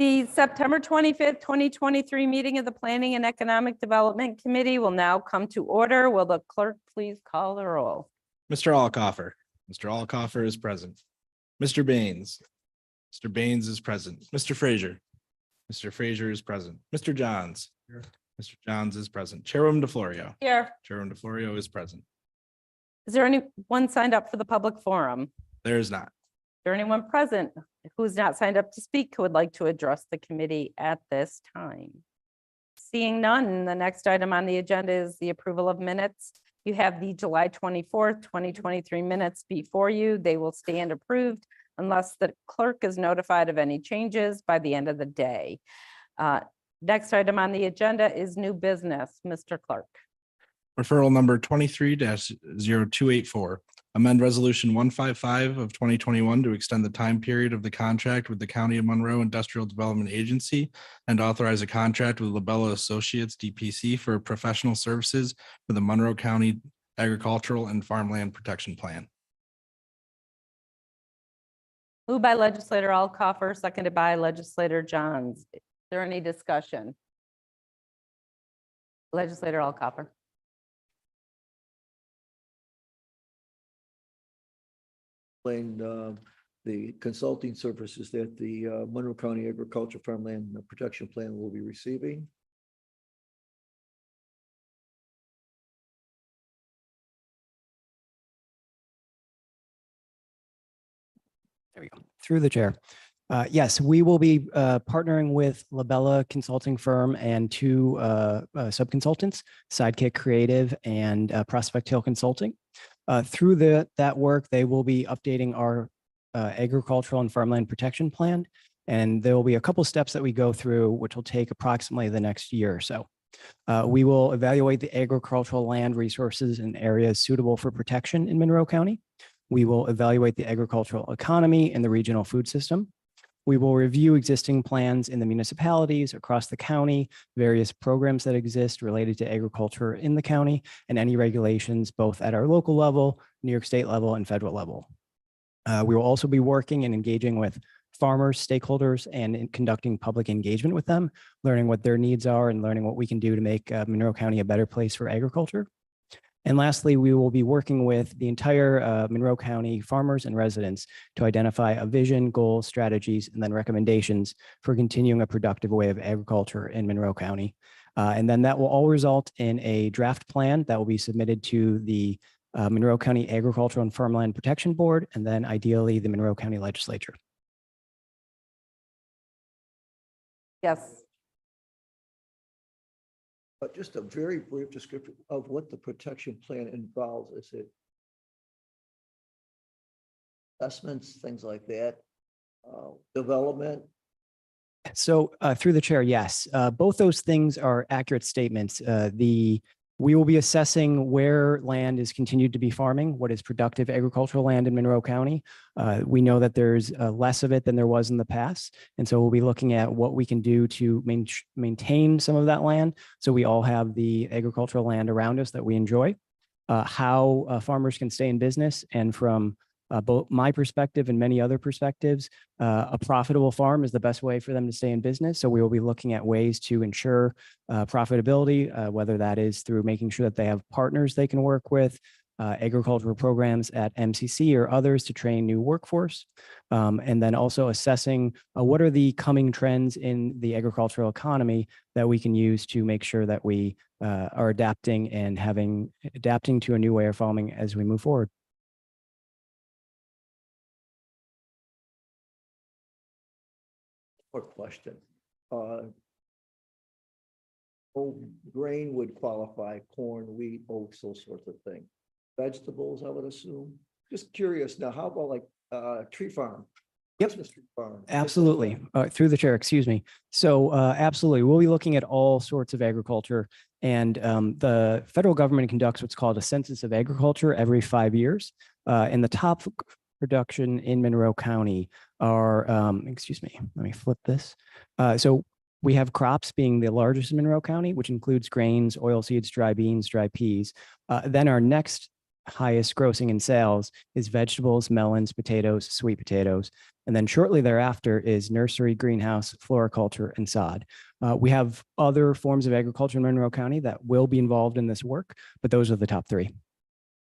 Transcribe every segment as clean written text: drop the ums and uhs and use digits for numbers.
The September 25th, 2023 meeting of the Planning and Economic Development Committee will now come to order. Will the clerk please call the roll? Mr. Alcoffer. Mr. Alcoffer is present. Mr. Baines. Mr. Baines is present. Mr. Frazier. Mr. Frazier is present. Mr. Johns. Mr. Johns is present. Chairwoman DeFlorio. Here. Chairwoman DeFlorio is present. Is there anyone signed up for the public forum? There is not. Is there anyone present who's not signed up to speak who would like to address the committee at this time? Seeing none, the next item on the agenda is the approval of minutes. You have the July 24th, 2023 minutes before you. They will stand approved unless the clerk is notified of any changes by the end of the day. Next item on the agenda is new business. Mr. Clerk. Referral number 23-0284. Amend resolution 155 of 2021 to extend the time period of the contract with the County of Monroe Industrial Development Agency and authorize a contract with Labella Associates DPC for professional services for the Monroe County Agricultural and Farmland Protection Plan. Moved by legislator Alcoffer, seconded by legislator Johns. Is there any discussion? Legislator Alcoffer. The consulting services that the Monroe County Agriculture Farmland Protection Plan will be receiving. There we go. Through the chair. Yes, we will be partnering with Labella Consulting Firm and two sub-consultants, Sidekick Creative and Prospect Hill Consulting. Through that work, they will be updating our agricultural and farmland protection plan. And there will be a couple steps that we go through, which will take approximately the next year or so. We will evaluate the agricultural land resources in areas suitable for protection in Monroe County. We will evaluate the agricultural economy and the regional food system. We will review existing plans in the municipalities across the county, various programs that exist related to agriculture in the county, and any regulations both at our local level, New York State level, and federal level. We will also be working and engaging with farmers, stakeholders, and in conducting public engagement with them, learning what their needs are and learning what we can do to make Monroe County a better place for agriculture. And lastly, we will be working with the entire Monroe County farmers and residents to identify a vision, goals, strategies, and then recommendations for continuing a productive way of agriculture in Monroe County. And then that will all result in a draft plan that will be submitted to the Monroe County Agricultural and Farmland Protection Board, and then ideally the Monroe County Legislature. Yes. But just a very brief description of what the protection plan involves. Is it assessments, things like that, development? So through the chair, yes, both those things are accurate statements. We will be assessing where land is continued to be farming, what is productive agricultural land in Monroe County. We know that there's less of it than there was in the past. And so we'll be looking at what we can do to maintain some of that land so we all have the agricultural land around us that we enjoy, how farmers can stay in business, and from both my perspective and many other perspectives, a profitable farm is the best way for them to stay in business. So we will be looking at ways to ensure profitability, whether that is through making sure that they have partners they can work with, agricultural programs at MCC or others to train new workforce, and then also assessing what are the coming trends in the agricultural economy that we can use to make sure that we are adapting to a new way of farming as we move forward. Question. Grain would qualify: corn, wheat, oats, those sorts of things. Vegetables, I would assume. Just curious now, how about like tree farm? Yep. Christmas tree farm. Absolutely. Through the chair, excuse me. So absolutely, we'll be looking at all sorts of agriculture, and the federal government conducts what's called a census of agriculture every 5 years. And the top production in Monroe County are, excuse me, let me flip this. So we have crops being the largest in Monroe County, which includes grains, oilseeds, dry beans, dry peas. Then our next highest grossing in sales is vegetables, melons, potatoes, sweet potatoes. And then shortly thereafter is nursery, greenhouse, floriculture, and sod. We have other forms of agriculture in Monroe County that will be involved in this work, but those are the top three.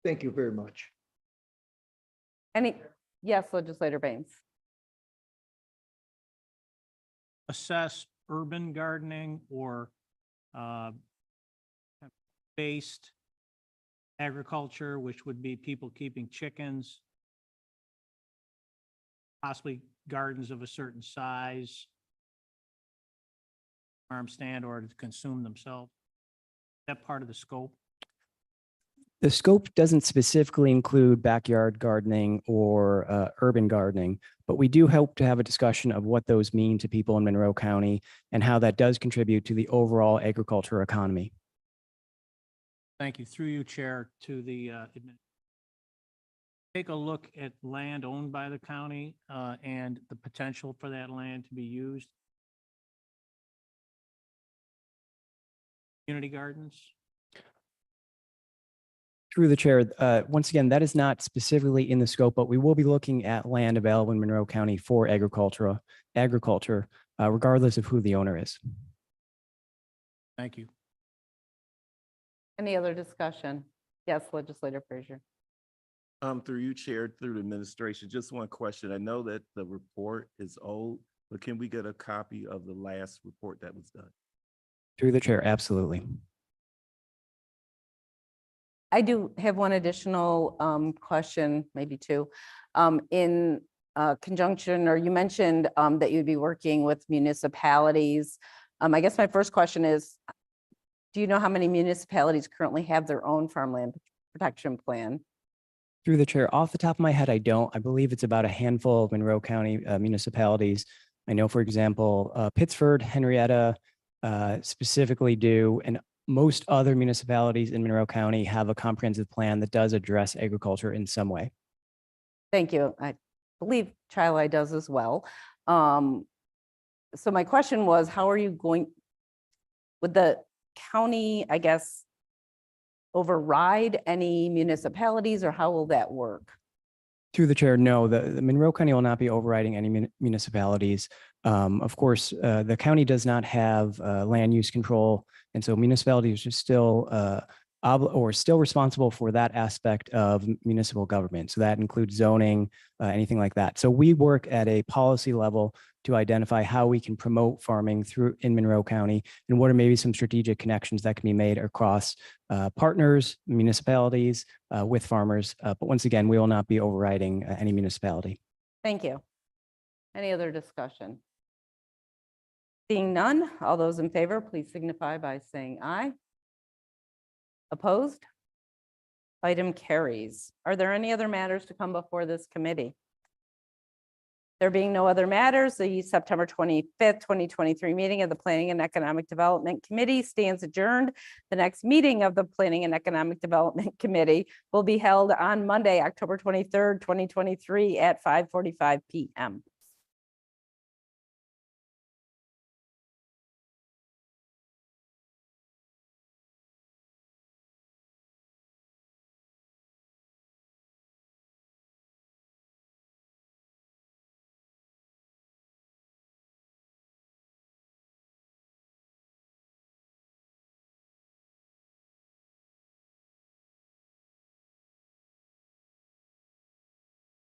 Thank you very much. Yes, legislator Baines. Assess urban gardening or based agriculture, which would be people keeping chickens, possibly gardens of a certain size, farm stand, or to consume themselves. That part of the scope. The scope doesn't specifically include backyard gardening or urban gardening, but we do hope to have a discussion of what those mean to people in Monroe County and how that does contribute to the overall agriculture economy. Thank you. Through you, Chair, to the take a look at land owned by the county and the potential for that land to be used. Community gardens. Through the chair, once again, that is not specifically in the scope, but we will be looking at land available in Monroe County for agriculture, regardless of who the owner is. Thank you. Any other discussion? Yes, legislator Frazier. Through you, Chair, through the administration, just one question. I know that the report is old, but can we get a copy of the last report that was done? Through the chair, absolutely. I do have one additional question, maybe two. In conjunction, or you mentioned that you'd be working with municipalities. I guess my first question is, do you know how many municipalities currently have their own farmland protection plan? Through the chair, off the top of my head, I don't. I believe it's about a handful of Monroe County municipalities. I know, for example, Pittsford, Henrietta specifically do, and most other municipalities in Monroe County have a comprehensive plan that does address agriculture in some way. Thank you. I believe Chi does as well. So my question was, how are you going, would the county, I guess, override any municipalities, or how will that work? Through the chair, no, the Monroe County will not be overriding any municipalities. Of course, the county does not have land use control, and so municipalities are still still responsible for that aspect of municipal government. So that includes zoning, anything like that. So we work at a policy level to identify how we can promote farming in Monroe County and what are maybe some strategic connections that can be made across partners, municipalities, with farmers. But once again, we will not be overriding any municipality. Thank you. Any other discussion? Seeing none, all those in favor, please signify by saying aye. Opposed? Item carries. Are there any other matters to come before this committee? There being no other matters, the September 25th, 2023 meeting of the Planning and Economic Development Committee stands adjourned. The next meeting of the Planning and Economic Development Committee will be held on Monday, October 23rd, 2023 at 5:45 p.m.